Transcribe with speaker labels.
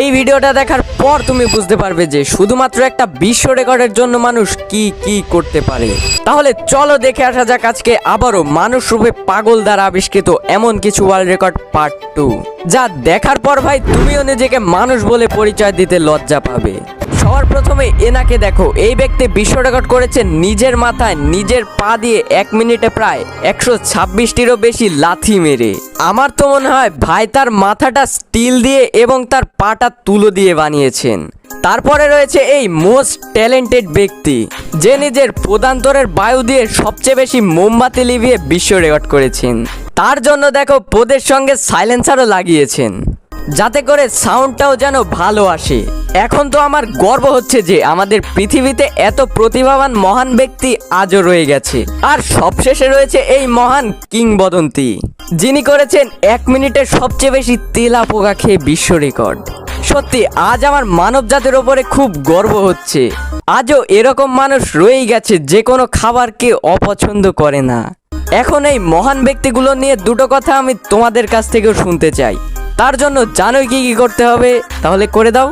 Speaker 1: এই ভিডিওটা দেখার পর তুমি বুঝতে পারবে যে শুধুমাত্র একটা বিশ্ব রেকর্ডের জন্য মানুষ কি কি করতে পারে। তাহলে চলো দেখে আসা যাক আজকে আবারও মানুষ রূপে পাগল দ্বারা আবিষ্কৃত এমন কিছু ওয়ার্ল্ড রেকর্ড পার্ট 2, যা দেখার পর ভাই তুমিও নিজেকে মানুষ বলে পরিচয় দিতে লজ্জা পাবে। সবার প্রথমে এনাকে দেখো, এই ব্যক্তি বিশ্ব রেকর্ড করেছে নিজের মাথায় নিজের পা দিয়ে 1 মিনিটে প্রায় 126টিরও বেশি লাথি মেরে। আমার তো মনে হয় ভাই তার মাথাটা স্টিল দিয়ে এবং তার পাটা তুলো দিয়ে বানিয়েছেন। তারপরে রয়েছে এই মোস্ট ট্যালেন্টেড ব্যক্তি, যে নিজের পদান্তরের বায়ু দিয়ে সবচেয়ে বেশি মোমবাতি লিভিয়ে বিশ্ব রেকর্ড করেছেন। তার জন্য দেখো পদের সঙ্গে সাইলেন্সারও লাগিয়েছেন, যাতে করে সাউন্ডটাও যেন ভালো আসে। এখন তো আমার গর্ব হচ্ছে যে আমাদের পৃথিবীতে এত প্রতিভাবান মহান ব্যক্তি আজও রয়ে গেছে। আর সবশেষে রয়েছে এই মহান কিংবদন্তি, যিনি করেছেন 1 মিনিটে সবচেয়ে বেশি তেলা পোকা খেয়ে বিশ্ব রেকর্ড। সত্যি আজ আমার মানব জাতির ওপরে খুব গর্ব হচ্ছে। আজও এরকম মানুষ রয়েই গেছে যে কোনো খাবারকে অপছন্দ করে না। এখন এই মহান ব্যক্তিগুলো নিয়ে দুটো কথা আমি তোমাদের কাছ থেকেও শুনতে চাই। তার জন্য জানোই কি কি করতে হবে, তাহলে করে দাও।